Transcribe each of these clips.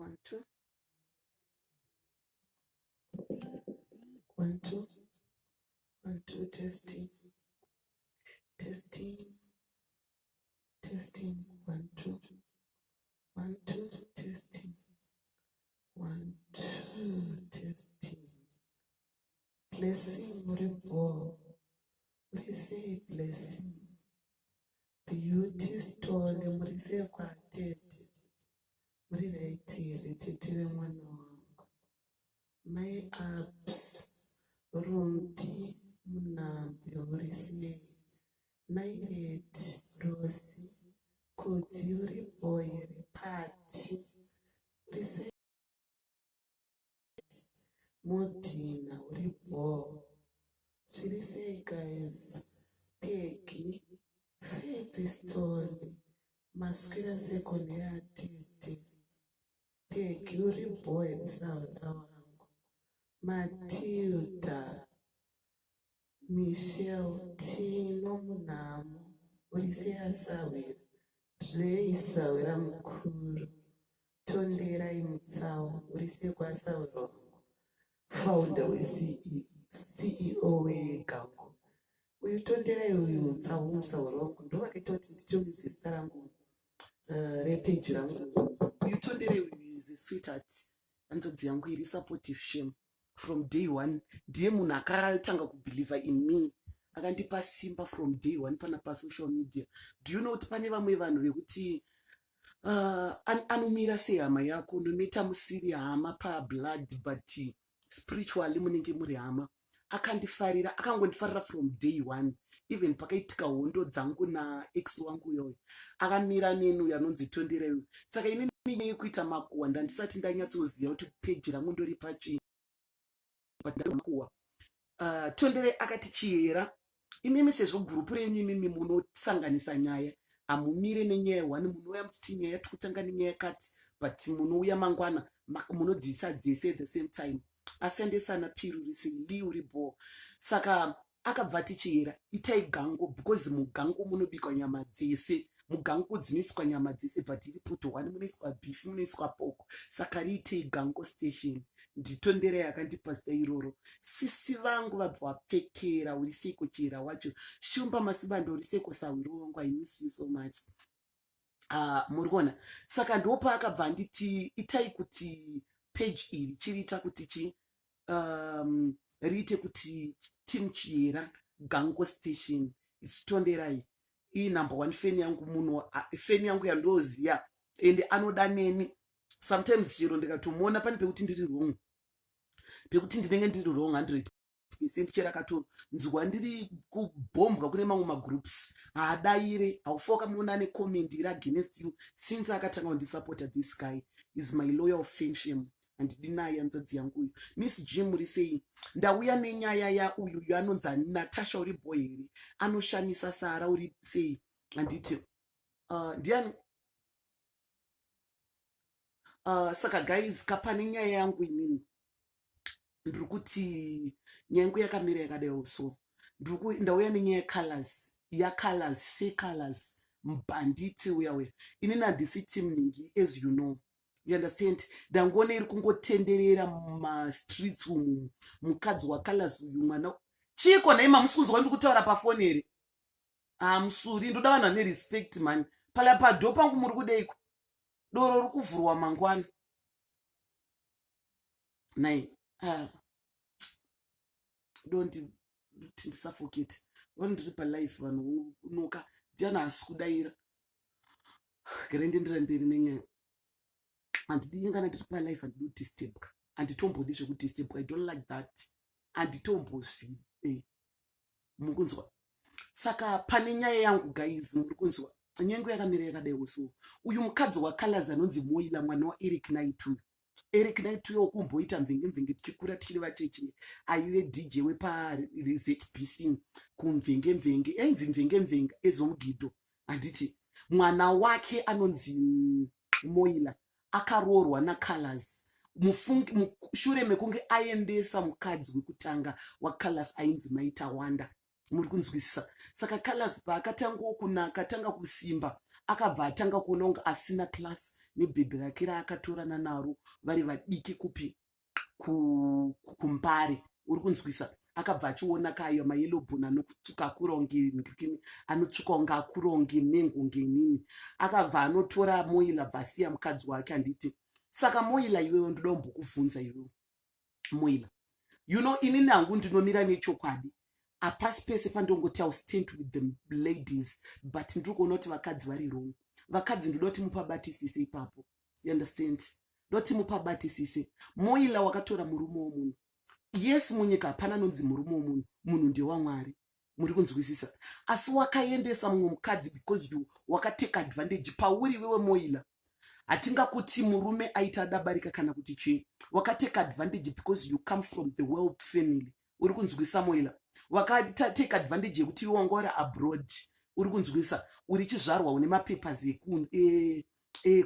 1 2 1 2 1 2 testing 1 2 1 2 testing 1 2 testing blessing report we say blessing beauty story muri say kwatete muri raitire mwana wangu my ups rumbi munambi uri snake my head rosi kudzi uri boy uri party uri say Modina uri bo shiri say guys Peggy faith story masquera secondary tete Peggy uri boy msaada wangu Matilda Michelle Tino Munamo uri asawira Isawira mukuru Tondera imutsawa uri kwasawira founder we CEO wegango uyitondera iyoyo mutsawa umusawira wangu ndovakatoti ndichomidzi zita rangu repage rangu uyitondera iyoyo is a sweetheart andodzi yangu iri supportive shame from day one ndiye munhu akatanga kubelieve in me akandipa simba from day one pana pasocial media. Do you know kuti pane vamwe vanhu vekuti anomira sehama yako nonoita musiri hama pablood but spiritually munenge muri hama akandifarira akangondifarira from day one even pakaitika hondo dzangu naex wangu yoyo akamira nenu yanonzi tondera iyoyo saka ine nyaya yekuita makuhwa ndandisati ndanyatsoziva kuti peji rangu ndori pachii makuhwa tondere akati chiyera imimi sezvo gurupu renyu imimi munosanganisa nyaya hamumire nenyaya one munouya muchiti nyaya tikutanga nenyaya yakati but munouya mangwana munodziisa dzese at the same time asendesana piruri sili uri bo saka akabva tichiyera itai gango because mugango munobikwa nyama dzese mugango dzinoiswa nyama dzese but iri poto one munoiswa beef munoiswa poko saka riitei gango station nditondera yakandipa zita iroro sisi vangu vabva vapfekera uri sei kuchiyera wacho shumba masibando uri sei kusawiro wangu I miss you so much muri kuona saka ndopa akabva nditi itai kuti page iri chiriita kuti chi riite kuti team chiyera gango station ichitonderai iyi number one feni yangu munhu feni yangu yandoziya ende anoda neni sometimes chero ndikatomuona pane pekuti ndiri wrong pekuti ndinenge ndiri wrong 100% chero akatonzwa ndiri kubhombwa kune mamwe magroups haadaire haufoka muona necomment iri against you since akatanga kundisupporta this guy is my loyal friendship handidi naye nzodzi yangu uyu miss jim uri sei ndauya nenyaya yauyu anonzi Natasha uri boy here anoshamisa Sara uri sei handiti ndiani saka guys kapane nyaya yangu inini ndiri kuti nyaya yangu yakamira yakadai so ndauya nenyaya colors colors mbanditi uya inini handisi team ningi as you know. You understand? Dangoona iri kungotenderera mumastreets umu mukadzi wacolors uyu mwana chiko naima musunzwa ndi kutaura pafoni here musuri ndoda vanhu vane respect man pala padho pangu muri kudeiko doro ri kuvhurwa mangwana nai don't ndisafokete vano ndiri palife vanhu unoka ndiana asi kudaira gerende mberi nenyaya handidi kana ndiri palife handidi kudisturba handitombodi zvekudisturba I don't like that handitombozvi muri kunzwa saka pane nyaya yangu guys muri kunzwa nyengo yakamira yakadaiwo so uyu mukadzi wacolors anonzi Moila mwana waEric Knight uyo kumboita mvenge tichikura tichiri vacheche aive DJ wepaZBC kumvenge ainzi mvenge ezomugidho handiti mwana wake anonzi Moila akaroorwa nacolors mushure mekunge aendesa mukadzi wekutanga wacolors ainzi Maita Wanda muri kunzwisisa saka colors paakatanga kunaka atanga kusimba akabva atanga kuona kunge asina class nebhebhi rake raakatorana naro vari vadiki kupi kumbare, uri kunzwisa. Akabva achiona kayo mayellow bone anotsvuka kuronge anotsvuka kunge akuronge mengo ngenini. Akabva anotora Moila bva asiya mukadzi wake. Handiti saka Moila, iwewe ndoda kumbokubvunza iwewe Moila, you know, inini hangu ndinomira nechokwadi. Hapasi pese pandongoti I'll stand with the ladies, but ndiri kuona kuti vakadzi vari wrong. Vakadzi ndoda kuti mupabatisise ipapo, you understand? Ndoda kuti mupabatisise. Moila wakatora murume womunhu. Yes, munyika hapana nonzi murume womunhu, munhu ndewaMwari, muri kunzwisisa. Asi wakaendesa mumwe mukadzi because you wakateka advantage pauri wewe Moila. Hatingakuti murume aita dabarika kana kuti chii. Wakateka advantage because you come from the wealth family. Uri kunzwisa Moila. Wakateka advantage yekuti wangora abroad. Uri kunzwisa. Uri chizvarwa une mapapers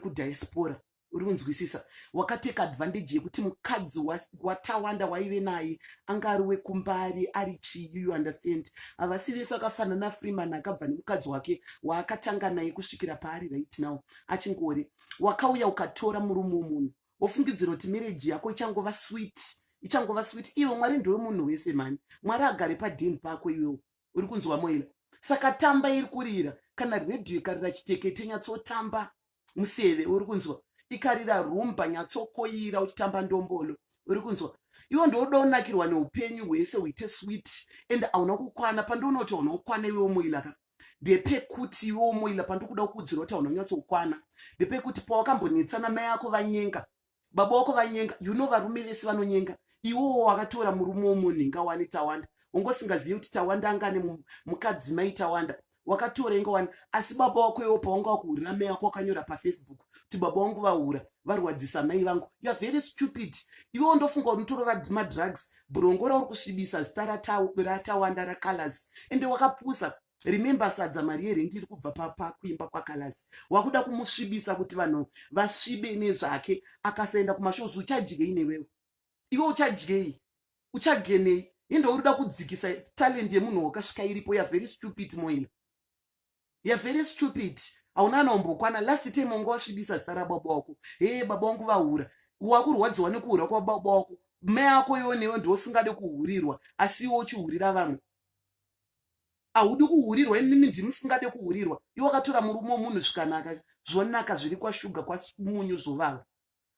kudiaspora. Uri kunzwisisa. Wakateka advantage yekuti mukadzi watawanda waive naye anga ari wekumbari ari chii, you understand? Havasi vese vakafanana. Freeman akabva nemukadzi wake waakatanga naye kusvikira paari right now achingori. Wakauya ukatora murume womunhu wofungidzira kuti marriage yako ichangova sweet, ichangova sweet. Iwe Mwari ndiwe munhu wese mani. Mwari agare padhini pako iwewe. Uri kunzwa Moila? Saka tamba iri kurira. Kana redhiyo ikarira chitekete nyatsotamba museve, uri kunzwa? Ikarira rumba nyatsokoira uchitamba ndombolo, uri kunzwa? Iwo ndoda unakirwa neupenyu hwese huite sweet, and hauna kukwana. Pandoona kuti hauna kukwana iwewe Moila, ndepekuti iwewe Moila pandikuda kukudzira kuti hauna kunyatsokwana, ndepekuti pawakambonetsana mai ako vanyenga, baba vako vanyenga, you know varume vese vanonyenga. Iwowo wakatora murume womunhu ingawani Tawanda. Ungosingazivi kuti Tawanda angane mukadzi mai Tawanda. Wakatora ingawani, asi baba wako iwo pawanga wakuhurira mai ako wakanyora paFacebook kuti baba vangu vahura varwadzisa mai vangu. You are very stupid. Iwo ndofunga unotora madrugs, burongora uri kusvibisa zita raTawanda raColors, ende wakapusa. Remember sadza Mariere ndiri kubva pakuimba kwaColors. Wakuda kumusvibisa kuti vanhu vasvibe nezvake, akasaenda kumashows. Uchadyei newewe? Iwe uchadyei? Uchagenei? Endo urida kudzikisa talent yemunhu wakasvika iripo. You are very stupid Moila. You are very stupid. Hauna nombokwana. Last time wanga wasvibisa zita rababa wako. Hey, baba vangu vahura. Wakurwadziwa nekuhura kwababa wako. Mai ako iwe newe ndiwo usingade kuhurirwa, asi iwe uchihurira vamwe. Haudi kuhurirwa, inini ndimusingade kuhurirwa. Iwe wakatora murume womunhu zvikanaka, zvonaka zviri kwashuga kwamunyu zvovava.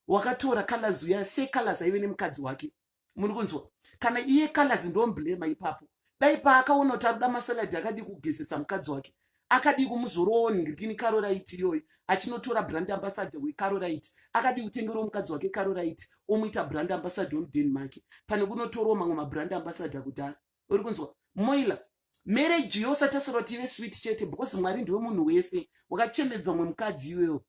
Wakatora Colors uya, sei Colors aive nemukadzi wake. Muri kunzwa? Kana iye Colors ndomblema ipapo. Dai paakaona kuti arikuda masaladi akadi kugezesa mukadzi wake, akadi kumuzorowo ngirikini Carolite iyoyo, achinotora brand ambassador weCarolite, akadi kutengerawo mukadzi wake Carolite, omuita brand ambassador wemuDenmark, pane kunotorawo mamwe mabrand ambassador kudhara. Uri kunzwa? Moila, marriage yosatasirwa tive sweet chete because Mwari ndiwe munhu wese. Wakachemedza mumwe mukadzi iwewo,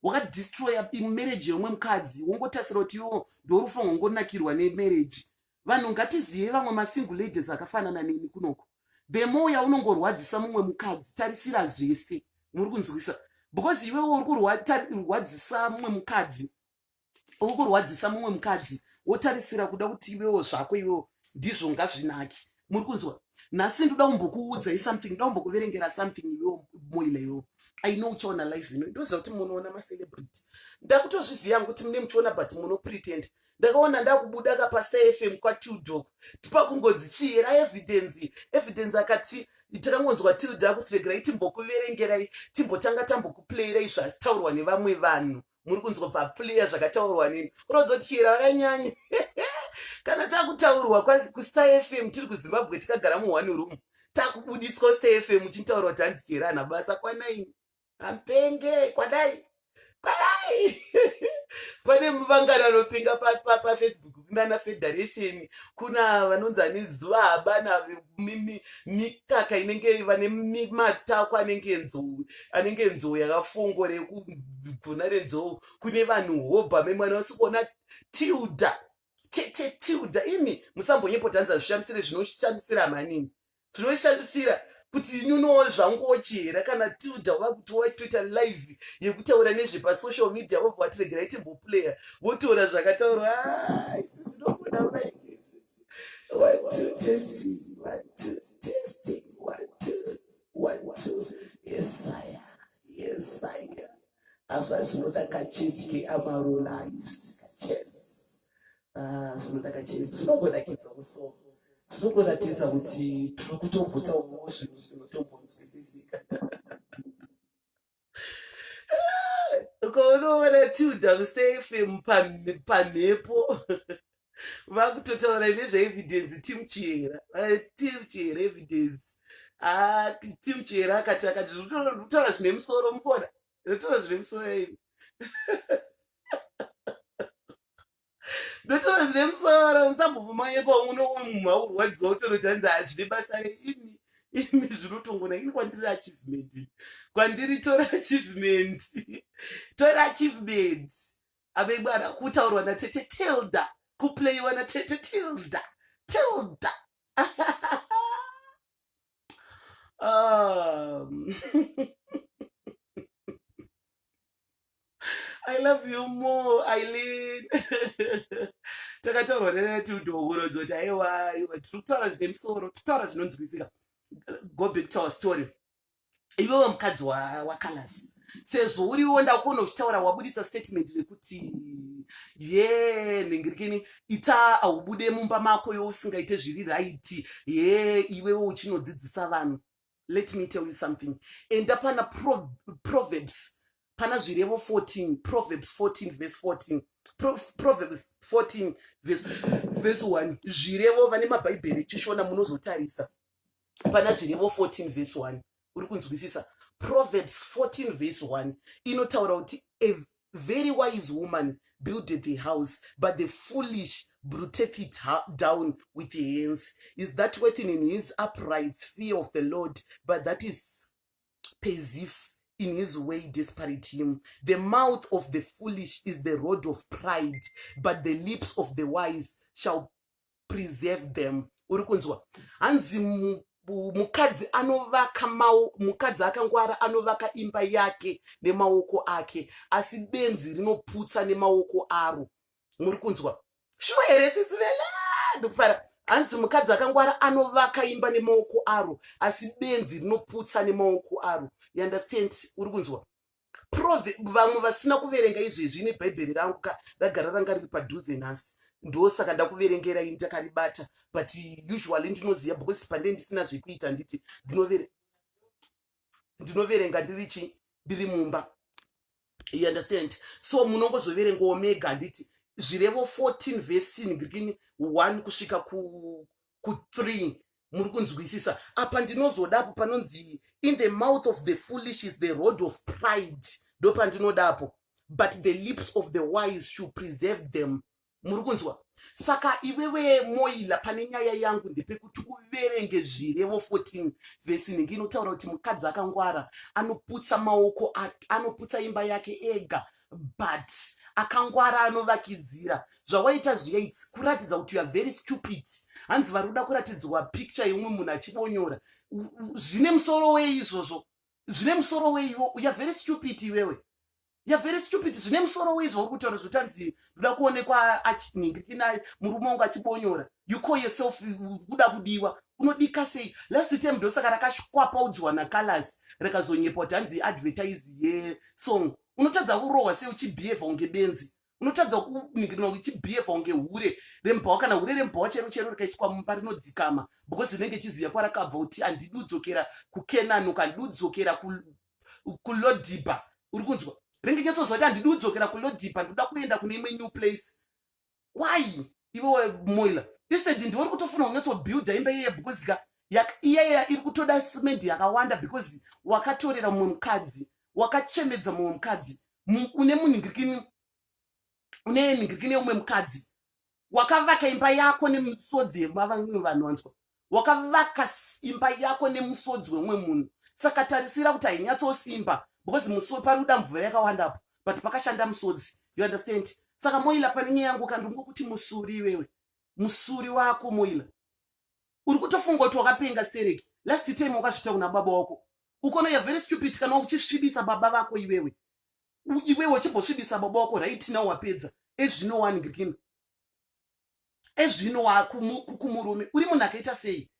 wakadestroya marriage yomwe mukadzi, wongotasirwa kuti iwo ndorufunga ngonakirwa nemarriage. Vanhu ngatizive vamwe masingle ladies akafanana neni kunoko. The more yaunongorwadzisa mumwe mukadzi, tarisira zvese. Muri kunzwisa? Because iwewo uri kurwadzisa mumwe mukadzi, uri kurwadzisa mumwe mukadzi, wotarisira kuda kuti iwewo zvako iwewo ndizvo ngazvinaki. Muri kunzwa? Nhasi ndoda kumbokuudza something, ndoda kumbokuverengera something iwewo Moila iwewo. I know uchaona live ino. Ndoziva kuti munoona macelebrity. Ndakutozviziva kuti mune muchiona but munopretend. Ndakaona ndakubuda kaPastor FM kwaTildok. Pakungodzi chiyera evidence akati takangonzwa Tilda kuti regerai timbokuverengerai, timbotanga tambokuplayirai zvataurwa nevamwe vanhu. Muri kunzwa paplayer zvakataurwa neni. Unoziva kuti chiyera vakanyanya. Kana takutaurwa kuStar FM tiri kuZimbabwe tikagara mu1 room. Takubuditswa Star FM uchitaurwa kuti hanzi chiyera hana basa kwanaini. Ampenge kwadai. Pane muvangano anopinga paFacebook kunana Federation, kuna vanonzani zuva habana mikaka inenge vane matako anenge nzou yakafongo rekuguna renzou, kune vanhu hobha memwana wasikuona Tilda Tilda imi musambonyepo tanza zvishamisire zvinoshamisira manini, zvinoshamisira kuti nyunowo zvangochera. Kana Tilda wakuti wachitoita live yekutaura nezvepasocial media wobva watiregerai timboplayer wotora zvakataurwa. Isusu tinofunda like this. 1 2 testing, 1 2 testing, 1 2 1 2. Yes I am. Azva zvinoda kachesi keamarolais kachesi. Zvinoda kachesi zvinongonakidza musoro, zvinongoratidza kuti tiri kutombotauwo zvinhu zvinotombonzwisisika. Ukaunoona TWSTay FM pamhepo vakutotaura nezveevidence Tim Chiyera evidence. Tim Chiyera akati zvinotaura zvine musoro mukona, zvinotaura zvine musoro imi. Ndotaura zvine musoro, musambobvumanye pauno mumhaurwadziwa kutonotanzi hazvine basa reimi. Imi zvinotongona ini kwandiri achievement. Kwandiri tora achievement. Tora achievement. Abebwana kutaurwa naTete Tilda. Kuplayiwa naTete Tilda. Tilda. I love you more, Eileen. Takataurwa nanatudhourodzo kuti aiwa tiri kutaura zvine musoro, tutaura zvinonzwisika. Go back to our story. Iwewe mukadzi waKalasi, sezvo uriwo ndakuona uchitaura wabuditsa statement rekuti nhingirikini ita haubude mumba mako yousingaite zviri right, iwewe uchinodzidzisa vanhu. Let me tell you something. Enda pana Proverbs, pana zvirevo 14, Proverbs 14 verse 14. Proverbs 14 verse 1. Zvirevo vane mabhaibheri chishona munozotarisa. Pana zvirevo 14 verse 1. Uri kunzwisisa? Proverbs 14 verse 1 inotaura kuti a very wise woman buildeth a house, but the foolish bruiteth it down with her hands. Is that waiting in his uprights fear of the Lord, but that is perceived in his way desperate him. The mouth of the foolish is the rod of pride, but the lips of the wise shall preserve them. Uri kunzwa? Hanzi mukadzi akangwara anovaka imba yake nemaoko ake, asi benzi rinoputsa nemaoko aro. Muri kunzwa? Shuwa here sisi vela ndokufara. Hanzi mukadzi akangwara anovaka imba nemaoko aro, asi benzi rinoputsa nemaoko aro. You understand? Uri kunzwa? Vamwe vasina kuverenga izvezvi nebhaibheri rangu ragara ranga riri padhuze nhasi. Ndosaka ndakuverengera ini takaribata, but usually ndinoziva because pande ndisina zvekuita nditi ndinoverenga ndiri mumba. You understand? So munongozoverenga omega nditi zvirevo 14 verse 1 kusvika ku3. Muri kunzwisisa? Apa ndinozodapo panonzi in the mouth of the foolish is the rod of pride. Ndo pandinodapo, but the lips of the wise should preserve them. Muri kunzwa? Saka iwewe Moila, pane nyaya yangu ndepekuti uverenge zvirevo 14 verse inotaura kuti mukadzi akangwara anoputsa maoko, anoputsa imba yake ega, but akangwara anovakidzira. Zvawaita zviya kuratidza kuti you are very stupid. Hanzi vari kuda kuratidzwa picture yomwe munhu achibonyora. Zvine musoro wei izvozvo? Zvine musoro wei? You are very stupid iwewe. You're very stupid. Zvine musoro wezvo uri kutaura zvotanzi ndoda kuonekwa achinhingirikina murume wangu achibonyora. You call yourself kuda kudiwa. Unodika sei? Last time ndosaka rakashwapaudzwa naKalasi rakazonyepa kuti hanzi advertise yesong. Unotadza kurohwa sei uchibehave unge benzi. Unotadza kuningirina uchibehave unge hure rembwa kana hure rembwa chero rikaiswa mumba rinodzikama, because rinenge chiziya kwarakabva kuti andidudzokera kuKenani ukandidudzokera kuLodiba. Uri kunzwa? Ringe nyatsozoti andidudzokera kuLodiba ndoda kuenda kune imwe new place. Why? Iwe Moila, instead ndiwe uri kutofuna kunyatsobuilda imba iye because iyaya iri kutoda cement yakawanda because wakatorera mumwe mukadzi, wakachemedza mumwe mukadzi, une ningirikini umwe mukadzi, wakavaka imba yako nemusodzi wevamwe vanhu wanzwa, wakavaka imba yako nemusodzi wemwe munhu. Saka tarisira kuti hainyatsosimba because pari kuda mvura yakawandapo, but pakashanda musodzi. You understand? Saka Moila, pane nyaya yangu kandingokuti musuri iwewe, musuri wako Moila, uri kutofunga kuti wakapenga stereki. Last time wakazvita kuna baba wako, ukona you're very stupid kana uchisvibisa baba vako iwewe. Iwewe uchimbosvibisa baba wako right now wapedza. Ezvino waningirikini, ezvino wakumurume uri munhu akaita sei?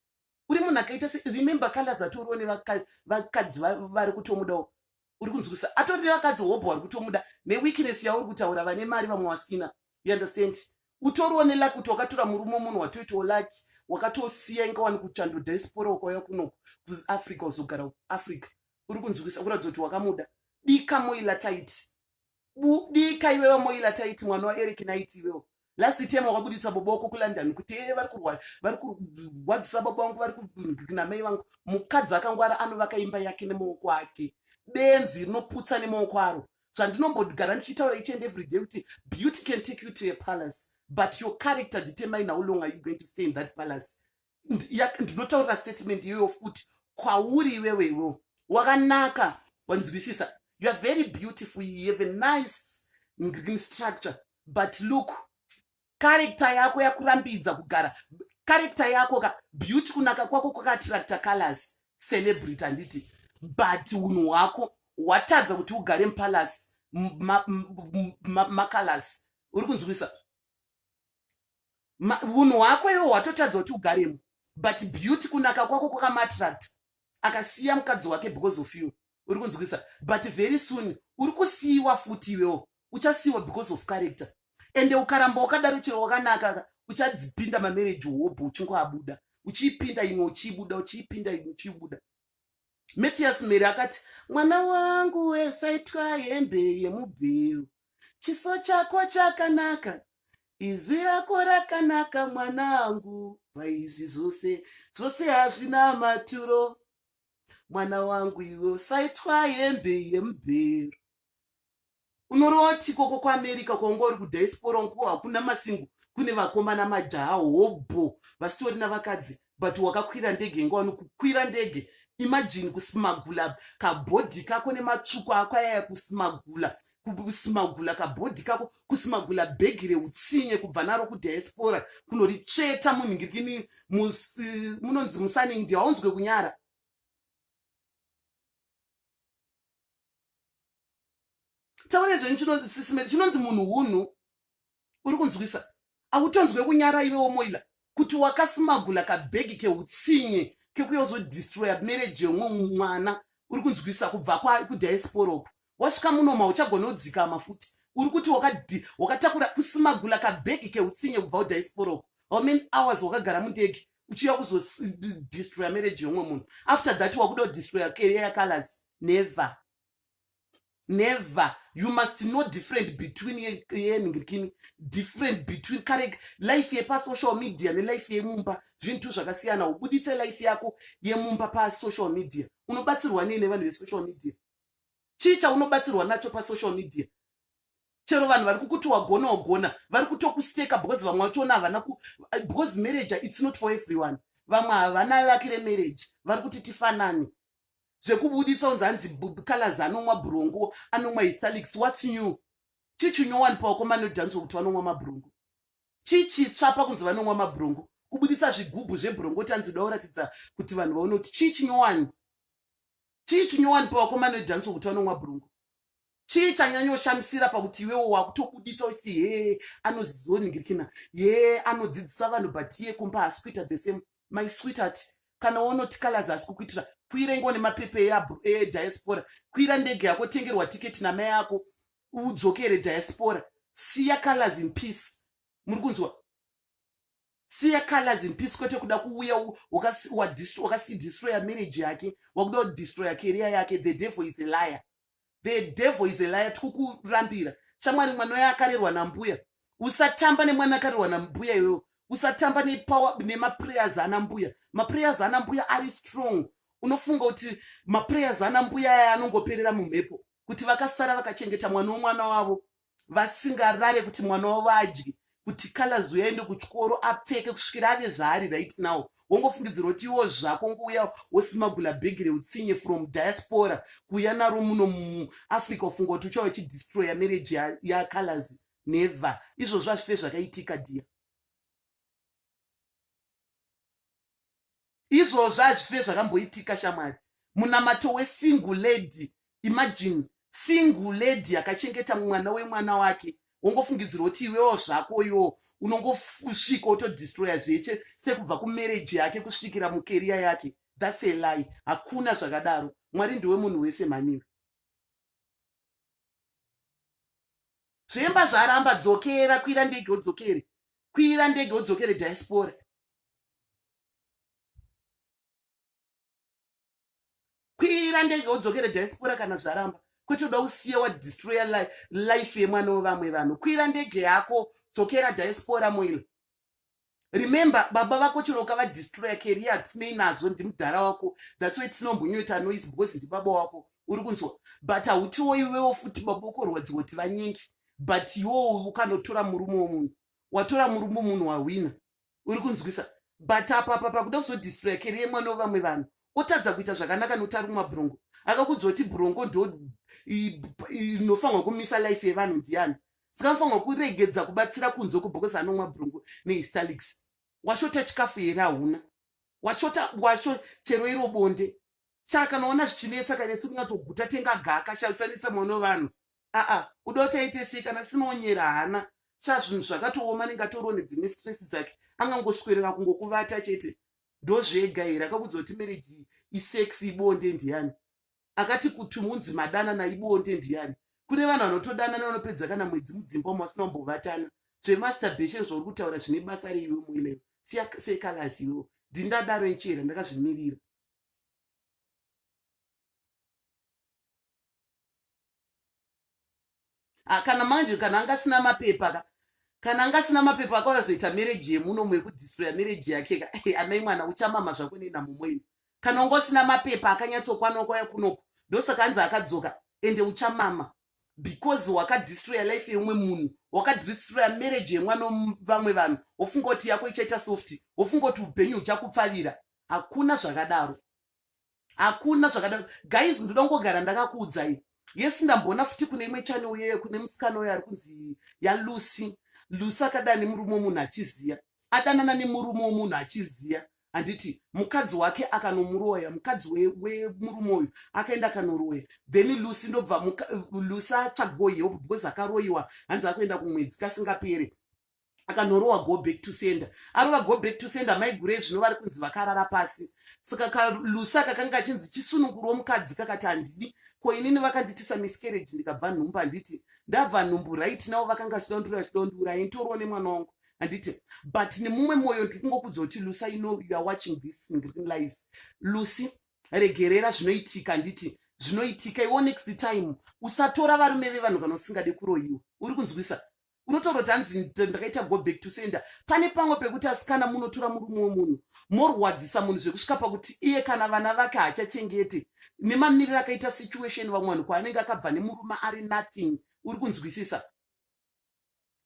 Uri munhu akaita sei? Remember kala zatoriwo nevakadzi vari kutomudawo. uri kunzwisa atori nevakadzi hobho vari kutomuda neweakness yauri kutaura vane mari vamwe wasina, you understand. Utoriwo nelaki kuti wakatora murume munhu watoitawo laki wakatosiya inga wani kuchando diaspora ukauya kuno kuafrica uzogara africa, uri kunzwisa kuratidza kuti wakamuda. Dika moila taiti, dika iwewe moila taiti, mwana waEric Knight iwewe. Last time wakabudisa bobo wako kuLondon kuti vari kurwadzisa baba vangu vari namai vangu. Mukadzi akangwara anovaka imba yake nemaoko ake, benzi rinoputsa nemaoko aro. Zvandinombogara ndichitaura each and every day kuti beauty can take you to a palace, but your character determine how long are you going to stay in that palace. Ndinotaura statement iyoyo futi kwauri iwewe wakanaka, wanzwisisa. You are very beautiful, you have a nice structure, but look, character yako yakurambidza kugara. Character yako beauty kunaka kwako kwakaattracta colors, celebrity handiti, but unhu hwako watadza kuti ugare mupalace macolors. Uri kunzwisa? Unhu hwako iwo hwatotadza kuti ugaremo, but beauty kunaka kwako kwakamaattract akasiya mukadzi wake because of you. Uri kunzwisa? But very soon uri kusiyiwa futi iwewo, uchasiyiwa because of character. Ende ukaramba wakadaro chero wakanaka uchadzipinda mamarriage hobho uchingoabuda, uchipinda imwe uchibuda, uchipinda imwe uchibuda. Matthias Mary akati, mwana wangu usaitwa hembe yemubveu, chiso chako chakanaka, izwi rako rakanaka mwanangu, paizvi zvose hazvina maturo. Mwana wangu iwe usaitwa hembe yemubveu. Unoroti koko kuAmerica kwangori kudiaspora nkuwo hakuna masingo, kune vakomana majaha hobho vasitori navakadzi, but wakakwira ndege inga wani kukwira ndege. Imagine kusimagula kabhodhi kako nematsvuku ako ayaya kusimagula kabhodhi kako, kusimagula bhegi reutsinye kubva naro kudiaspora kunoritsveta munhingirikini munonzi musanindi, haunzwe kunyara. Taura izvoni chinonzi munhu hunhu, uri kunzwisa? Hautonzwe kunyara iwewo moila kuti wakasimagula kabhegi keutsinye kekuyozodestroya marriage yomwe mwana. Uri kunzwisa? Kubva kudiaspora uku wasvika munoma uchagona kudzikama futi. Uri kuti wakatakura kusimagula kabhegi keutsinye kubva kudiaspora uku. How many hours wakagara mundege uchiuya kuzodestroya marriage yomwe munhu? After that wakuda kudestroya career colors? Never. Never. You must know different between different between life yepa social media ne life yemumba. Zvintu zvakasiyana. Ubuditse life yako yemumba pa social media. Unobatsirwa nei nevanhu vesocial media? Chicha unobatsirwa nacho pa social media? Chero vanhu vari kukuti wagona vari kutokuseka because vamwe vachona havana because marriage it's not for everyone. Vamwe havana lakire marriage, vari kuti tifanane. Zvekubuditsa unzanzi colors anomwa brongo, anomwa hystalics. What's new? Chichinyowani pawakomana nodhanswa kuti vanomwa mabrongo. Chichitsva pakunzi vanomwa mabrongo. Kubuditsa zvigubhu zvebrongo tanzida kuratidza kuti vanhu vaone kuti chichinyowani pawakomana nodhanswa kuti vanomwa brongo. Chichanyanyoshamsira pakuti iwewo wakutobuditsa kuti he anozoningirikina, he anodzidzisa vanhu but iye kumba hasi kuita the same. My sweetheart, kana waonoti colors hasi kukuitira, kwira ingo nemapepe ediaspora, kwira ndege yako, tengerwa tiketi namai yako, udzokere diaspora. Siya colors in peace. Muri kunzwa? Siya colors in peace, kwete kuda kuuya wakasidestroya marriage yake, wakuda kudestroya career yake. The devil is a liar. The devil is a liar. Tikukurambira. Shamwari mwana waya akarerwa nambuya. Usatamba nemwana akarerwa nambuya iwewe. Usatamba nemaprayers anambuya. Maprayers anambuya ari strong. Unofunga kuti maprayers anambuya aya anongoperera mumhepo, kuti vakasara vakachengeta mwana wavo vasingarare kuti mwana wavo adye, kuti colors uyaende kuchikoro apfeke kusvikira ave zvaari right now. Wongofungidzira kuti iwo zvako ngouya wosimagula bhegi reutsinye from diaspora kuuya naro muno muafrica ufunga kuti uchauya uchidestroya marriage yacolors. Never. Izvozvo hazvife zvakaitika dia. Izvozvo hazvife zvakamboitika shamwari. Munamato wesingle lady. Imagine single lady akachengeta mwana wemwana wake. Wongofungidzira kuti iwewo zvako iwo unongosvika utodestroya zveche sekubva kumarriage yake kusvikira mucareer yake. That's a lie. Hakuna zvakadaro. Mwari ndiwe munhu wese maniwe. zvemba zvaramba, dzokera, kwira ndege udzokere, kwira ndege udzokere diaspora. Kwira ndege udzokere diaspora kana zvaramba, kwete uda usiye wadestroya life yemwana wevamwe vanhu. Kwira ndege yako, dzokera diaspora moilo. Remember, baba vako chero ukavadestroya career hatinei nazvo, ndimudhara wako, that's why tinombonyota noise because ndibaba wako, uri kunzwa. But hautiwo iwewo futi mabokorwadzi kuti vanyingi, but iwowo ukanotora murume womunhu, watora murume womunhu wahwina, uri kunzwisa. But apa kuda kuzodestroya career yemwana wevamwe vanhu, otadza kuita zvakanaka nokuti ari kumabhurongo. Akakudzwa kuti bhurongo ndo inofanirwa kumisa life yevanhu ndiani. Saka anofanirwa kuregedza kubatsira kunze because anomwa bhurongo nehistalix. Washota chikafu here hauna, washota chero iro bonde. Saka naona zvichinetsa kanesi kunatsoguta tenga gaka shasanetsa mwana wevanhu. Uda kuti aite sei kana sinonyera hana. Saka zvinhu zvakatooma nengatoro nedzimwe stress dzake. Angangoswera kungokuvata chete. Ndo zvega here. Akakudzwa kuti marriage isex ibonde ndiani. Akati kuti munzi madanana ibonde ndiani. Kune vanhu vanotodanana vanopedza kana mwedzi mudzimba musina kumbovatana. Zvemasturbation zvauri kutaura zvine basa reiwe muileyo. Sekalasi iwo. Ndindadaro nchera ndakazvimirira. Kana manje kana angasina mapepa kana angasina mapepa akazoita marriage yemuno mwekudestroya marriage yake amai mwana uchamama zvako nenhamo mweni. Kana ungosina mapepa akanyatsokwana kwaya kunoko, ndosaka anzi akadzoka ende uchamama because wakadestroya life yemwe munhu, wakadestroya marriage yemwana vamwe vanhu, wofunga kuti yako ichaita soft, wofunga kuti upenyu huchakupfavira. Hakuna zvakadaro, hakuna zvakadaro. Guys, ndoda kungogara ndakakuudzai. Yes, ndambona futi kune imwe channel yeye kune musikana uyo ari kunzi yaLucy. Lucy akadana nemurume womunhu achiziya, adanana nemurume womunhu achiziya. Handiti mukadzi wake akanomuroya, mukadzi wemurume uyu akaenda akanoroya. Then Lucy ndobva Lucy achagoyewo because akaroyiwa, hanzi akuenda kumwedzi kasingapere. Akanorowa go back to sender. Arova go back to sender maigure zvino vari kunzi vakarara pasi. Saka Lucy akakanga achinzi chisununguro mukadzi kakati handidi. Ko inini vakanditisa miscarriage ndikabva nhumbu, handiti ndabva nhumbu right now vakanga chidondura intoriwo nemwana wangu, handiti. But nemumwe mwoyo ndikungokudzwa kuti Lucy, I know you are watching this in life. Lucy, regerera zvinoitika, handiti zvinoitika. Iwo next time usatora varume vevanhu kana usingade kuroyiwa, uri kunzwisa. Unotaura kuti hanzi ndakaita go back to sender. Pane pamwe pekuti asikana munotora murume womunhu morwadzisa munhu zvekusvika pakuti iye kana vana vake hachachengete. Nemamiriro akaita situation vamwe vanhu kwaanenge akabva nemurume ari nothing, uri kunzwisisa,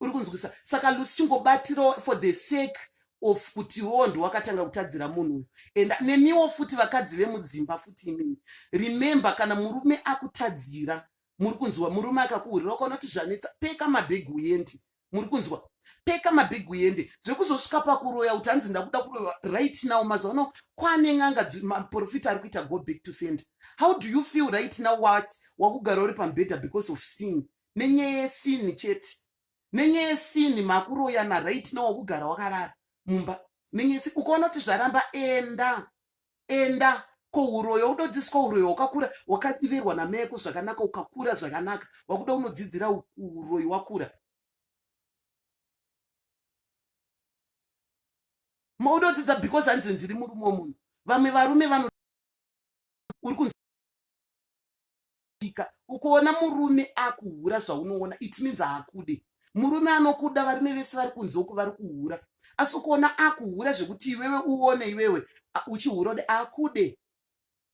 uri kunzwisisa. Saka Lucy chingobatirawo for the sake of kuti wo ndiwakatanga kutadzira munhu uyu. And nemiwo futi vakadzi vemudzimba futi imini, remember kana murume akutadzira, muri kunzwa, murume akakuhurira ukaona kuti zvanetsa, peka mabhegi uende, muri kunzwa, peka mabhegi uende. Zvekuzosvika pakuroya kuti hanzi ndakuda kuroya right now, mazuva ano kwane n'anga maprofita ari kuita go back to sender. How do you feel right now wakugara uri pambedha because of sin? Nenyaya yesini chete, nenyaya yesini makuroyana right now wakugara wakarara mumba nenyaya yesini. Ukaona kuti zvaramba, enda kouroyo, unodzidziswa uroyo wakakura, wakadiverwa namai yako zvakanaka, ukakura zvakanaka, wakuda unodzidzira uroyi wakura. Maunodzidza because hanzi ndiri murume womunhu. Vamwe varume vano uri kunzika. Ukoona murume akuhura zvaunoona, it means hakude. Murume anokuda, varume vese vari kunze uko vari kuhura. Asi ukoona akuhura zvekuti iwewe uone iwewe uchihura, hakude.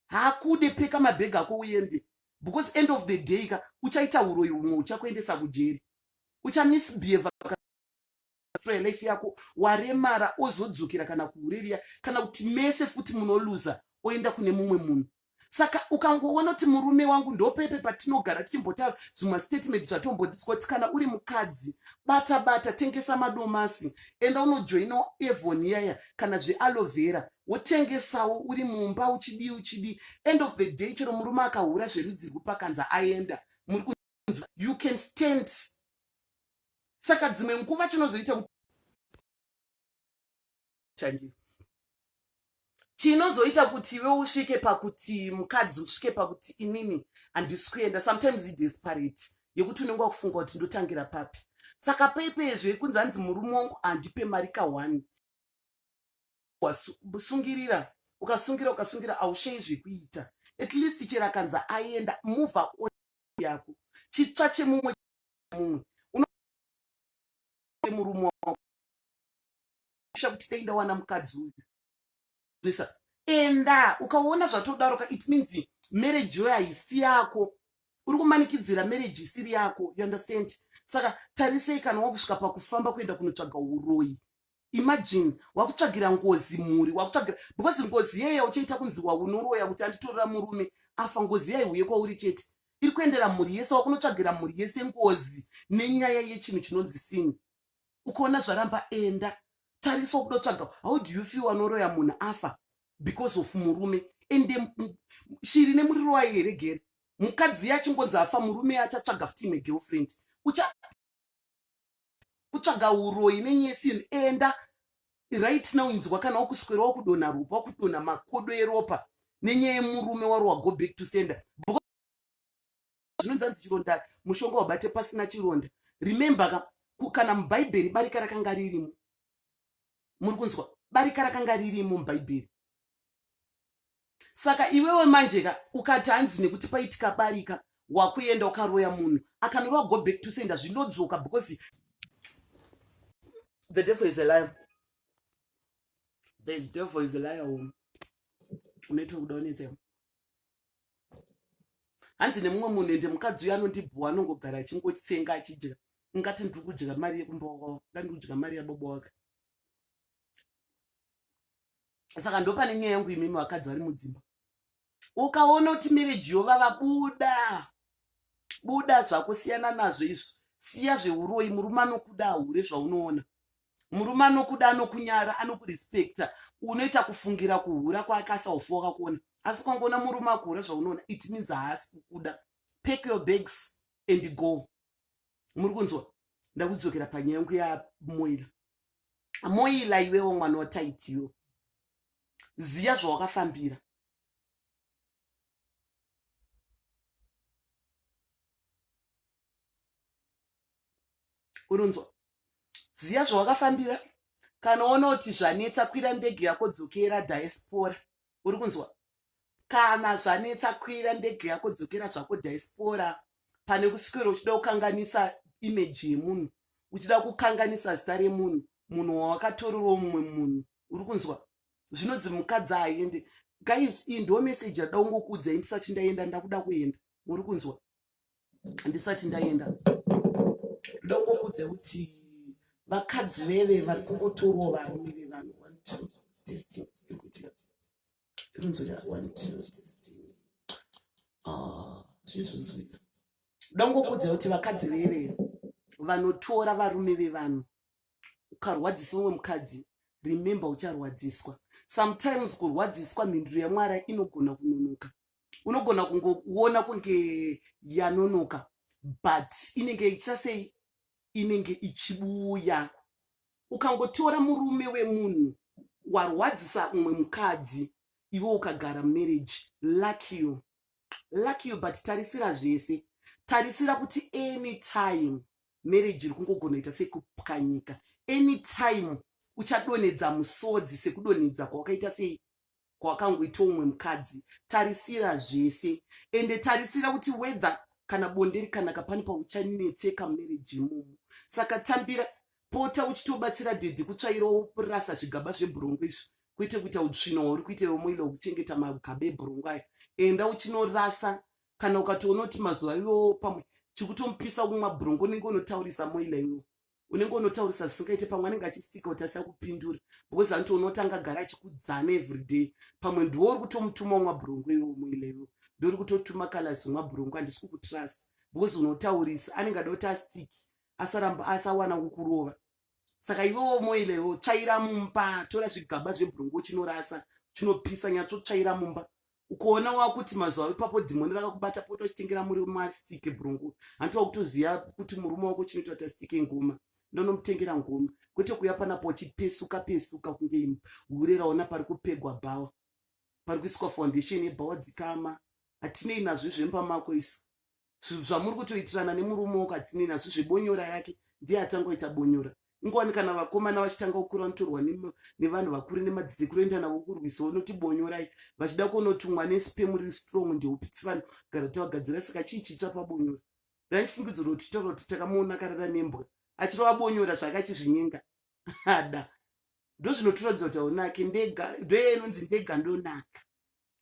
Hakude, peka mabhegi ako uende. Because end of the day uchaita uroyi humwe uchakuendesa kujeri. Uchamisbehave life yako, waremara ozodzokera kana kuhuririya, kana kuti mese futi munoluza oenda kune mumwe munhu. Saka ukangoona kuti murume wangu ndopepe patinogara tichimbotaura zvimwe statement zvatombodziswa kuti kana uri mukadzi, bata tengesa madomasi, enda unojoina Avon yaya kana zvealoe vera, wotengesawo uri mumba uchidi. End of the day chero murume akahura zverudzi rwupakanza aenda, muri kunzwa, you can stand. Saka dzimwe nguva chinozoita chinozoita kuti iwe usvike pakuti mukadzi usvike pakuti inini handisi kuenda. Sometimes i desperate, yekuti unenge wakufunga kuti ndotangira papi. Saka peipezve kunzi hanzi murume wangu andipe mari ka1 wasungirira, ukasungira aushayi zvekuita. At least chero akanzi aenda muvha yako chitsva chemumwe murume wako kuti dai ndawana mukadzi uyu. Enda ukaona zvatodaroka, it means marriage yoyo haisi yako, uri kumanikidzira marriage isiri yako, you understand? Saka tarisei kana wakusvika pakufamba kuenda kunotsvaga uroyi. Imagine wakutsvagira ngozi mhuri, wakutsvagira because ngozi yeyo uchaita kunzi waunoroya kuti anditorera murume afa, ngozi yayo uye kwauri chete iri kuendera mhuri yese, wakunotsvagira mhuri yese ngozi nenyaya yechinhu chinonzi sini. Ukaona zvaramba, enda tarisa kudotsvaga. How do you feel wanoroya munhu afa because of murume? Ende shiri nemuriro wayo yeregere, mukadzi yachingonzi afa, murume achatsvaga futi imwe girlfriend, kutsvaga uroyi nenyesini. Enda right now inzwa kana wakuswera wakudonha ropa, wakudonha makodo eropa nenyaya yemurume waro wago back to sender. Zvinonzi hanzi chironda mushonga wabate pasina chironda. Remember kana mubhaibheri barika rakanga ririmo, muri kunzwa, barika rakanga ririmo mubhaibheri. Saka iwewe manjeka ukati hanzi nekuti paitika barika wakuenda ukaroya munhu akanorwa go back to sender, zvinodzoka because the devil is a liar. The devil is a liar. Unoita kudaonedza hanzi nemumwe munhu ende mukadzi uyo anondibhuwa, anongogara achingotsenga achidya, ngati ndiri kudya mari yekumba wako, ndiri kudya mari yababa wake. Saka ndo pane nyaya yangu imimi vakadzi vari mudzimba. Ukaona kuti marriage yovava, buda zvako, siyana nazvo izvo, siya zveuroyi. Murume anokuda hure zvaunoona, murume anokuda, anokunyara, anokurespekta, unoita kufungira kuhura kwake asaufa wakakuona. Asi ukangoona murume akuhura zvaunoona, it means haasi kukuda. Pack your bags and go. Muri kunzwa? Ndakudzokera panyaya yangu yaMoira. Moira, iwewo mwana wataitiwo, ziya zvawakafambira. Urunzwa? Ziya zvawakafambira. Kana ona kuti zvanetsa, kwira ndege yako, dzokera diaspora. Uri kunzwa? Kana zvanetsa, kwira ndege yako, dzokera zvako diaspora. Pane kuswera uchida kukanganisa image yemunhu, uchida kukanganisa zita remunhu, munhu wawakatorerawo mumwe munhu. Uri kunzwa? Zvinonzi mukadzi aende. Guys, iyi ndo message yada kungokuudzai ndisati ndaenda. Ndakuda kuenda. Muri kunzwa? Ndisati ndaenda ndoda kungokuudzai kuti vakadzi veve vari kungotorawo varume vevanhu. Zvinzwita. Ndoda kungokuudzai kuti vakadzi veve vanotora varume vevanhu, ukarwadzisa umwe mukadzi, remember ucharwadziswa. Sometimes kurwadziswa mhinduro yaMwari inogona kunonoka. Unogona kungoona kunge yanonoka, but inenge ichasei, inenge ichibuya. Ukangotora murume wemunhu warwadzisa umwe mukadzi, iwe ukagara marriage, lucky you, but tarisira zvese. Tarisira kuti anytime marriage iri kungogona ita sekupwanyika. Anytime uchadonedza musodzi sekudonedza kwawakaita sei kwawakangoita umwe mukadzi. Tarisira zvese, ende tarisira kuti whether kana bonde rikanaka pane pauchanetseka marriage imomo. Saka tambira, pota uchitobatsira dhedhi kutsvairawo rasa zvigaba zvebhurongo izvi, kwete kuita utsvina huri kuita Moira wekuchengeta magaba ebhurongo ayo. Enda uchinorasa. Kana ukatoona kuti mazuva iwo pamwe chikutomupisa kumwa bhurongo, unenge unotaurisa Moira iwo, unenge unotaurisa zvisingaite, pamwe anenge achistika kuti asina kupindura, because anotoona kuti angagara achikudzana everyday. Pamwe ndiwo uri kutomutuma umwa bhurongo iwo Moira iwo, ndori kutotuma kalazi umwa bhurongo, handisi kukutrust, because unotaurisa, anenge ada kuti astiki, asaramba asawana kukurova. Saka iwewo Moira iwo, tsvaira mumba, tora zvigaba zvebhurongo chinorasa, chinopisa, nyatsotsvaira mumba. Ukoona wakuti mazuva ipapo dhimoni rakakubata, poto uchitengera muri mastike bhurongo, handova kutoziva kuti murume wako chinoita kuti astike ngoma, ndonomutengera ngoma, kwete kuya panapo uchipesuka kunge hure raona pari kupegwa bhawa, pari kuiswa foundation yebhawa dzikama. Hatinei nazvo zvemba mako isu. zvamuri kutoitirana nemurume wakadzini nazvo zvebonyora yake ndiye atangoita bonyora. Ingowani kana vakomana vachitanga kukura notorwa nevanhu vakuru nemadzikuru enda navo kurwisa unoti bonyorai vachida kunotumwa nesipemu riri strong ndeupi vanhu gara tavagadzira. Saka chii chitsva pabonyora? Ndaichifungidzira kuti titaura kuti takamuona karara nembwa achirova bonyora zvakachizvinyenga ada ndozvinotoratidza kuti haunake. Ndoye inonzi ndega ndonaka,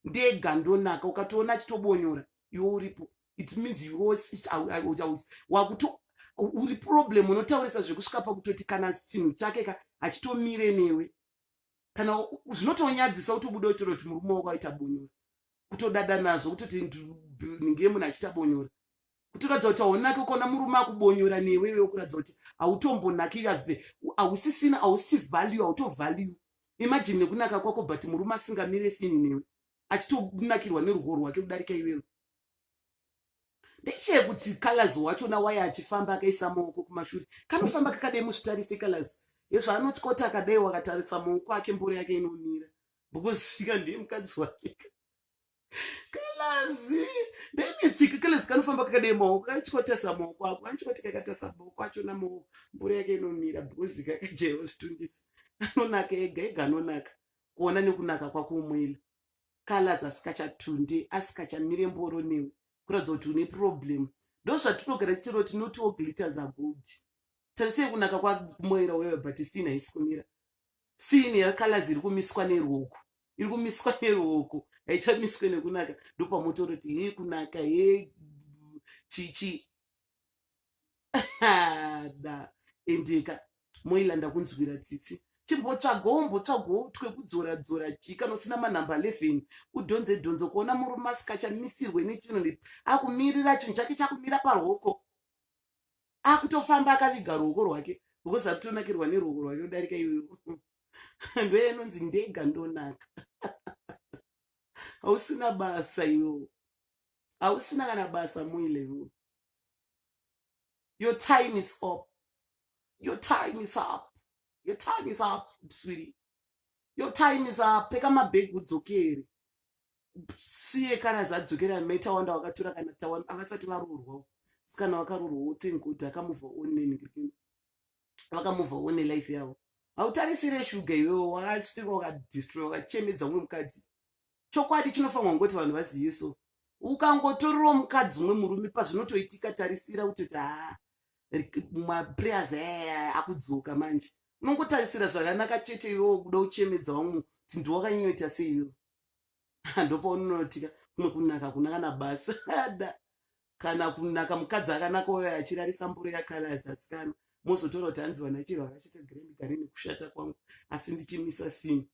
ndega ndonaka. Ukatoona achitobonyora iwe uripo, it means wakuto uri problem. Unotaurisa zvekusvika pakutoti kana chinhu chake achitomire newe, kana zvinotonyadzisa utobuda utoro kuti murume wako aita bonyora, kutodada nazvo kutoti ninge munhu achita bonyora, kutoratidza kuti haunake. Ukaona murume akubonyora newewe kuratidza kuti hautombonakira, hausisina, hausi value, hautovalue. Imagine nekunaka kwako but murume asingamire sini newe achitonakirwa nerugo rwake kudarika iwewe. Ndecheye kuti colors wachona waya achifamba akaisa maoko kumashure kanofamba kakadai muzvitarise colors yezvaanotyota akadai wakatarisa maoko ake mburi yake inomira bhokozika ndiye mukadzi wake. Colors ndeinetsika colors kanofamba kakadai maoko kachikotesa maoko ako anchikoti kakatasa maoko achona mburi yake inomira bhokozika akajaiwa zvitundisa. Anonaka ega ega, anonaka kuona nekunaka kwako umwela. Colors asikachatunde asikachamire mboro newe kuratidza kuti une problem. Ndozvatinogara tichiro tinotiwo glitters are good. Tarisei kunaka kwamwera wewe but sina isi kumira. Sini ya colors iri kumiswa neruoko, iri kumiswa neruoko, haichamiswe nekunaka. Ndopamotoroti hei kunaka hei chichi da endeka moilanda kunzwira tsitsi. Chimbotsvagawo twekudzora chika nosina manhamba 11 udhonze dhonzo kuona murume asikachamisirwe nechinhu akumirira chinhu chake chakumira parwoko akutofamba akaviga ruoko rwake because akutonakirwa neruoko rwake kudarika iwewe. Ndoye inonzi ndega ndonaka. Hausina basa iwewe, hausina kana basa muile iwewe. Your time is up, your time is up. Your time is up, sweetie. Your time is up. Peka mabhegi udzokere. Siye kana zadzokera meta wanda wakatora kana tawa avasati varurwa. Sikana vakarurwa thank God akamuvha one vakamuvha one life yavo. Hautarisire shuga iwewe wakasvika wakadestroy wakachemedza umwe mukadzi. Chokwadi chinofanwa ngoti vanhu vazive so. Ukangotorerawo mukadzi umwe murume pazvinotoitika tarisira kutoti maprayers akudzoka manje. Unongotarisira zvakanaka chete iwewe kuda kuchemedza vamwe kuti ndiwakanyota sei iwewe. Ndopaunonotika kumwe kunaka kuna kana basa kana kunaka mukadzi akanaka uyo achirarisa mburo yacolors asikana mozotora kuti hanzi vana chiro vakachita grand garini kushata kwangu asi ndichimisa sini.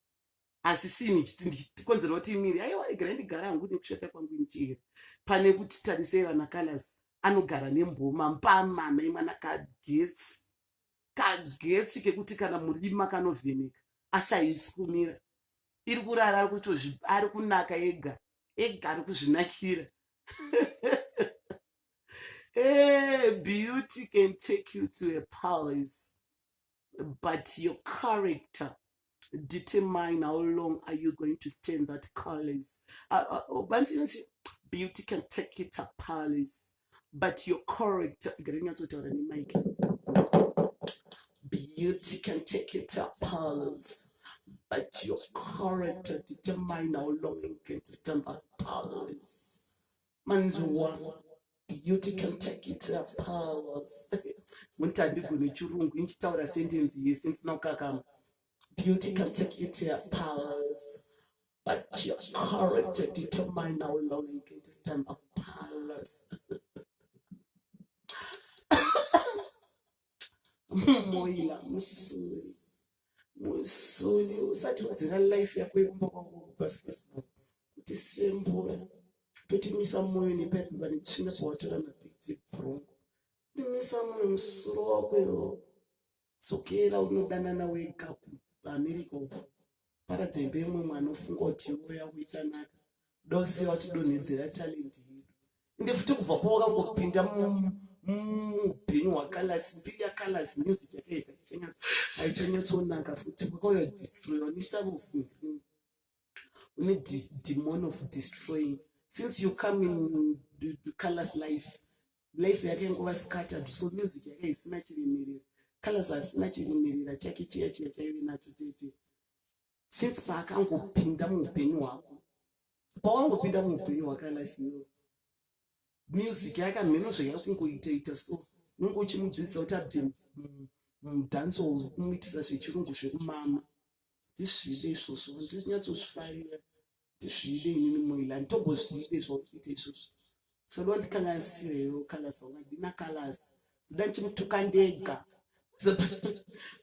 Asi sini ndikonzera kuti imiri aiwa grand gara yangu nekushata kwangu nichiri pane kuti tarisei vana colors anogara nemboma mpama mai mwana kagetsi kekuti kana murima kanovheneka asi haisi kumira. Iri kurara ari kunaka ega ari kuzvinakira. Beauty can take you to a palace, but your character determine how long are you going to stay in that palace. Beauty can take you to a palace, but your character. Beauty can take you to a palace, but your character determine how long you can stay in that palace. Manzuwa. Beauty can take you to a palace. Muntandigune chirungu inchitaura sentence iyi since nakakama. Beauty can take you to a palace, but your character determine how long you can stay in a palace. Moila musoni usati wadzira life yako yekumba kwangu paFacebook kuti sembura totimisa moyo nepepa vanitsvina pawatora mapicture bro. Timisa moyo musoro wako iwo dzokera unodanana wega kuAmerica uko paradzembe imwe mwana ufunga kuti uya uchanaka dosiya watidonhedzera talent yedu ende futi kubva pawakangopinda muupenyu hwacolors mbiri yacolors music yakaisa haichanyatsonaka futi kwakauya destroy wanisavofungi une demon of destroying. Since you come in the colors life life yake nguva scattered, so music yake isina chirimirira, colors asina chirimirira chake chiya chiya chaive nacho tete. Since paakangopinda muupenyu hwako, pawangopinda muupenyu hwakalasiyo, music yakamheno zvaikungoitaita, so unenge uchimudzidzisa kuti abve mudhanso umuitisa zvechirungu zvekumama. Ndizvide izvozvo, ndinyatsozvifarira, ndizvide inini muila, nditombozvide zvaukuita izvozvo. So dondikanganisirewo colors wangu, handina colors, ndoda ndichimutuka ndega.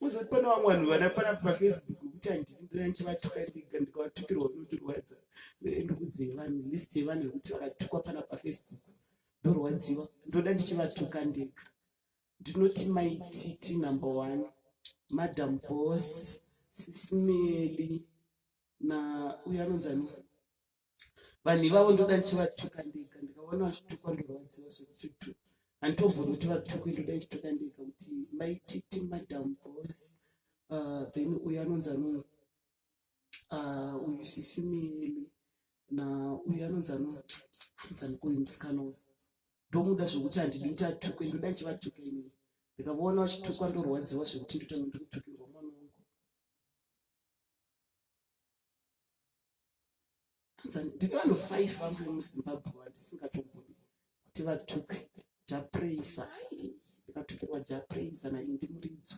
Muzoti pane vamwe vanhu vanapana pafacebook kuti handini, ndoda ndichivatuka ndega, ndikavatukirwa kunondirwadza. Ndikudzei vanhu list yevanhu vekuti vakatukwa pana pafacebook ndorwadziwa, ndoda ndichivatuka ndega. Ndinoti maititi number 1, Madam Boss, Sisimeli uyo anonzani, vanhu ivavo ndoda ndichivatuka ndega. Ndikaona vachitukwa ndorwadziwa zvekuti handitombodi kuti vatukwe, ndoda ndichituka ndega kuti maititi Madam Boss, then uyo anonzani, uyu Sisimeli uyo anonzani kuyu musikana uyu, ndomuda zvokuti handidi kuti atukwe, ndoda ndichivatuka inini. Ndikavaona vachitukwa ndorwadziwa zvekuti ndotanga ndikutukirwa mwana wangu. Ndine vanhu 5 vangu vemuzimbabwe vandisingatombodi kuti vatukwe. Japraisa, ndikatukirwa Japraisa naIndimuridzo,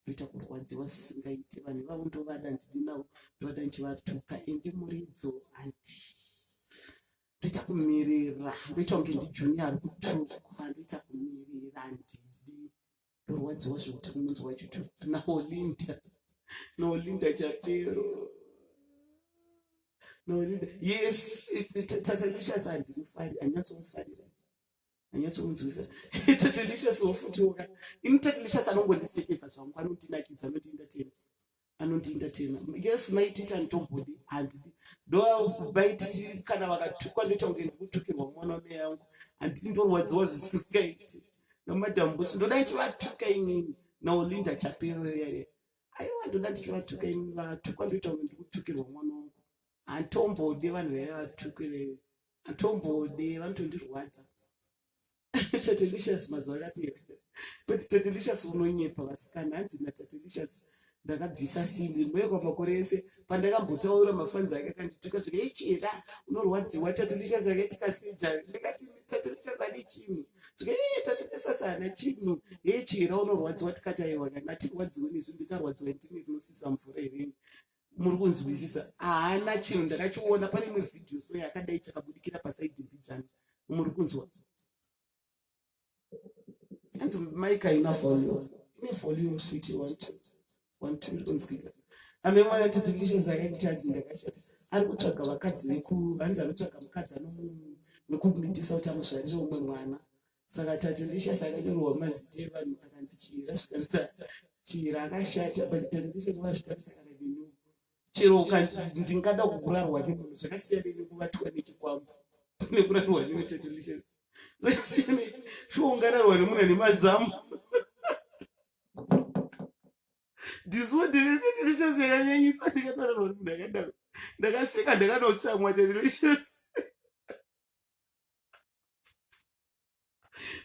ndoita kurwadziwa zvisingaite. Vanhu ivavo ndovada ndini navo, ndoda ndichivatuka. Indimuridzo ndoita kumirira, ndoita kunge ndijunior ari kutukwa, ndoita kumirira, handidi. Ndorwadziwa zvokuti kumunzi wachitukwa. Naolinda Chapero, yes, Tatalicious handimufari, handinyatsomfarira, handinyatsomuzwisa. Tatalicious wofutoka, ini Tatalicious anongondisekesa zvangu, anondinakidza, anondinda tena. Yes, maititi handitombodi, handidi. Ndo maititi kana vakatukwa ndoita kunge ndikutukirwa mwana wamai yangu, handidi, ndorwadziwa zvisingaite. Namadam Boss ndoda ndichivatuka inini, naolinda Chapero yeye. Aiwa, ndoda ndichivatuka inini, vatukwa ndoita kunge ndikutukirwa mwana wangu. Handitombodi vanhu vaivatukire, handitombodi, vanotondirwadza. Tatalicious mazuva akapera, but Tatalicious unonyepa vasikana, hanzi naTatalicious ndakabvisa simbi mbuye kwamakore ese. Pandakambotaura mafanzi ake akandituka zvika, ichira unorwadziwa. Tatalicious akaitikaseja, ndikati Tatalicious ane chinhu, zvika Tatalicious haana chinhu, ichira unorwadziwa. Tikati aiwa, ngatirwadziwe nezvi, ndikarwadziwa ndini, rinosisa mvura irini. Muri kunzwisisa? Haana chinhu, ndakachiona pane imwe vhidhiyo so yakadai chakabudikira paSide Vision. Muri kunzwa? Hanzi maika ina volume, ine volume switi 1 2 kunzwika. Ame mwana Tatalicious akaita hanzi ndakashata, ari kutsvaga vakadzi hanzi anotsvaga mukadzi wekumitisa kuti amuzvarire umwe mwana. Saka Tatalicious akanyorwa mazita evanhu akanzi Chira, zvikanisa Chira akashata, but Tatalicious vazvitarisa kana nenyuwo. Chero ndingada kukurarwa nemunhu, zvakasiyana nekuvatwa nechikwambo nekurarwa neTatalicious. Zvakasiyana zvoungararwa nemunhu ane mazamu. Ndizvo ndine Tatalicious yakanyanyisa, ndikatorarwa nemunhu akadaro. Ndakaseka, ndakanotsamwa Tatalicious.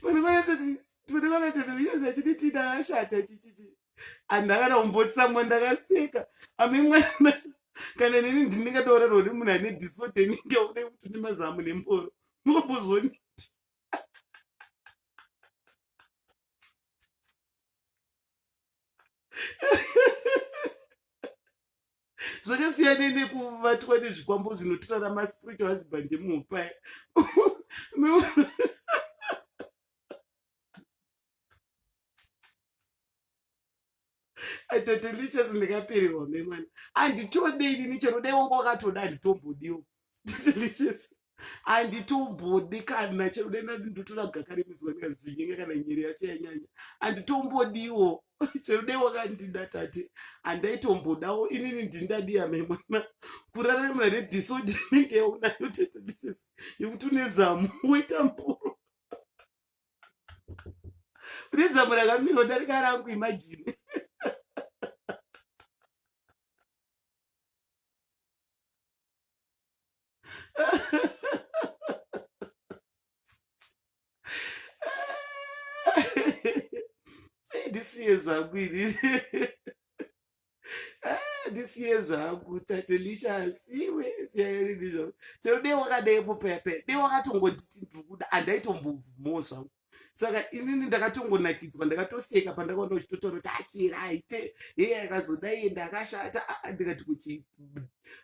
Pane Tatalicious achiti tina ashata chichichi. Andakana kumbotsamwa, ndakaseka. Ame mwana kana nini ndingatorarwa nemunhu ane disorder, ndingaone kuti une mazamu nemboro. Mumbozoni. Zvakasiyana nekuvatwa nezvikwambo zvinotirara maspiritual husband emuhupai. Tatalicious ndikapererwa memwana, handitodei nini, chero dai wanga wakatoda handitombodiwo. Tatalicious handitombodi, kana chero dai ndotora gaka remizwa ndikazvinyenga kana nyere yacho yanyanya, handitombodiwo. Chero dai wakandida tate, handaitombodawo. Inini ndindadiya memwana, kurara nemunhu ane disorder inenge yaunayo Tatalicious, yekuti une zamu woita mburo. Une zamu rakamira darika rangu, imagine. ndisiye zvangu inini. Ndisiye zvangu Tatelicious, iwe siyaerini zvangu. Chero dei wakadaipo pepe, dei wakatongonditi ndikuda, handaitombovumawo zvangu. Saka inini ndakatongonakidzwa, ndakatoseka pandakaona uchitotaura kuti achira aite yeye akazodai ndakashata. Ndikati kuti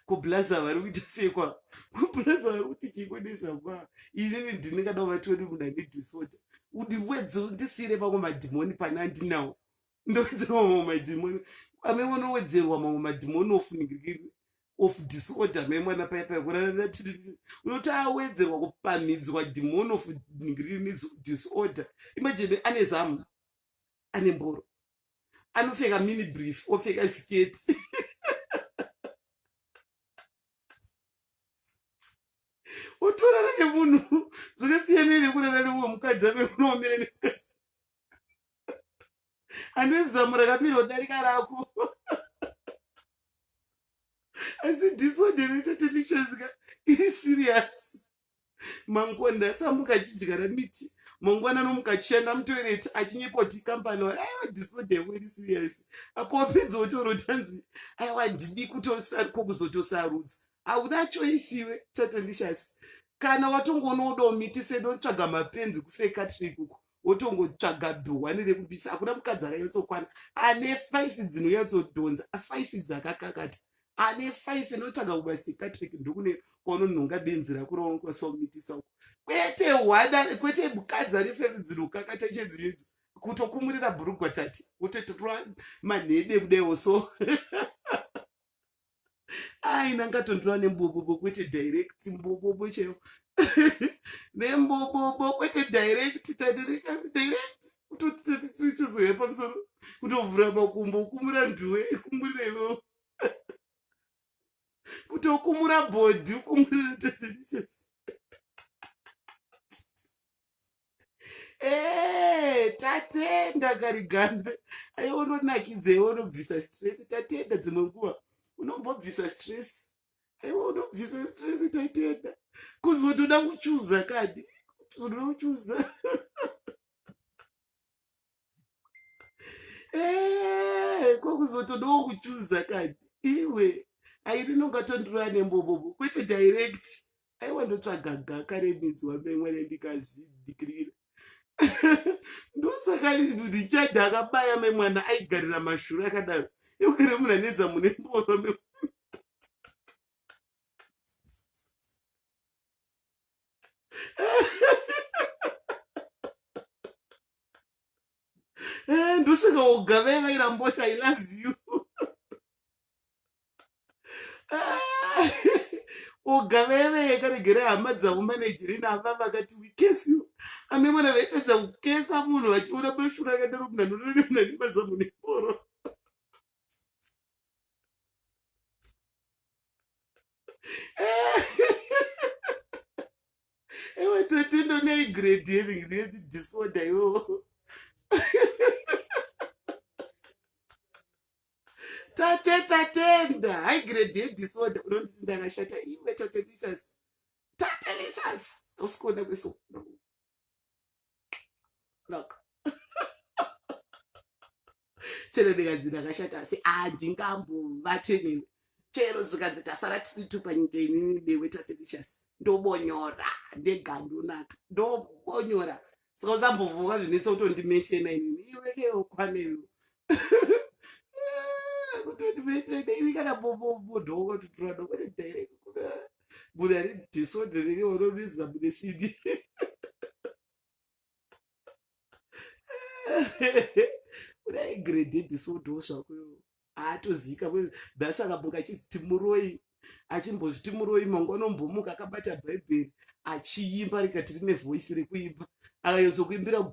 kublaza vari kuita sekwa, kublaza vari kuti chiko nezvakwa. Inini ndinengada vatoni munhu ane disorder, ndiwedze ndisiyire pamwe madhimoni pane andinawo, ndowedzerwa mamwe madhimoni. Amewonowedzerwa mamwe madhimoni of disorder memwana paipai kurarira titi unoti awedzerwa kupamhidzwa demon of disorder. Imagine ane zamu, ane mboro, anopfeka mini brief, opfeka sketi utorana nemunhu zvakasiyana nekurara neumwe mukadzi ave unoomera nemukadzi ane zamu rakamira kudarika rako. Asi disorder inotatilicious iri serious. Mangwana samuka chidyara miti, mangwana nomukachenda mutoilet achinyepoti kampani wari aiwa disorder iri serious. Apo wapedza utaura kuti hanzi aiwa ndidi kuzotosarudza. Hauna choice iwe Tatilicious. Kana watongoonodawo miti sedotsvaga mapenzi kuSecretary uko, wotongotsvaga dhuhwani rekubisa. Hakuna mukadzi akanyatsokwana ane 5 dzinoyatsodhonza, 5 dzakakakata, ane 5 inotsvaga kumaSecretary ndokune kwaunonhonga benzi rako raunokwasakumitisa uko. Kwete mukadzi ane 5 dzinokakata chedzinodzi kutokumurira bhurugwa tati wototora manhede kudaiwo so nangatondora nembobobo kwete direct mbobobo cheo nembobobo kwete direct Tatilicious direct kutotitichizoya pamusoro kutovhura makumbo ukumura nduwe kumurirewo kutokumura bhodhi ukumurira Tatilicious. Tatenda karigambe aiwononakidza unobvisa stress. Tatenda dzimwe nguva unombobvisa stress, aiwa unobvisa stress. Tatenda kuzotoda kuchuza kadi, kuzotoda kuchuza kwakuzotodawo kuchuza kadi iwe airinongatondorwa nembobobo kwete direct. Aiwa ndotsvaga gaka remidzwa memwene ndikazvidhikirira ndosaka richard akabaya memwana aigarira mashuru akadaro iukere munhu aneza mune mboro ndosaka ugavaivaira mboti I love you ugavaivaikaregera hama dzavo manejeri nava vakati wikesu amemwana vaitadza kukesa munhu vachiona mashuru akadaro munhu anononemunhu ane mazamu nemboro ewe Tatenda neigrade yeringi disorder iwowo Tatenda haigrade yedisorder unonditi ndakashata iwe Tatilicious. Tatilicious usikona kweso laka chero ndikadzi ndakashata asi handingambovatenewe chero zvikadzi tasara tiri tu panyika inini newe Tatilicious ndobonyora ndegandonaka ndobonyora saka usambovuka zvinetsa kutondimeshena inini iwekeokwaneyo kutondimeshena ini kana bodhoko tutura dokwete direct munhu ane disorder reke unoriza mune sidi kudai grade disorder zvako haatozika nhasi akamboka achiziti muroi achimbozviti muroi mangwanombomuka akabata bhaibheri achiimba rikati rine vhoisi rekuimba akanyatsokuimbira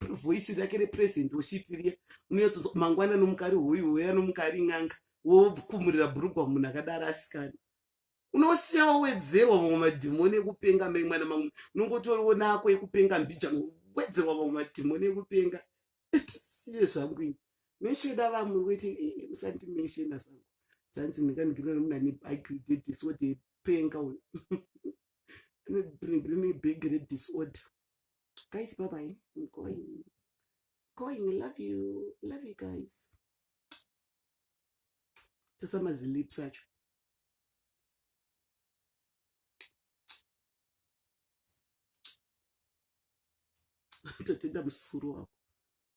vhoisi rake represent woshipiriya unoyatso mangwana nomukari hoyu hoya nomukari n'anga wokumurira bhurugwa munhu akadaro asikani unosiya wawedzerwa mamwe madhimoni ekupenga memwana mamwe unongotoriwo nako ekupenga mbija wedzerwa mamwe madhimoni ekupenga siye zvangu ini mesheda vamwe weti musandimeshena zvangu dzanzi ndingandigirira nemunhu ane high-grade disorder yepenga uyu big grade disorder guys bye bye. going. Love you guys. Tasamazilips acho. Tatenda musoro wako.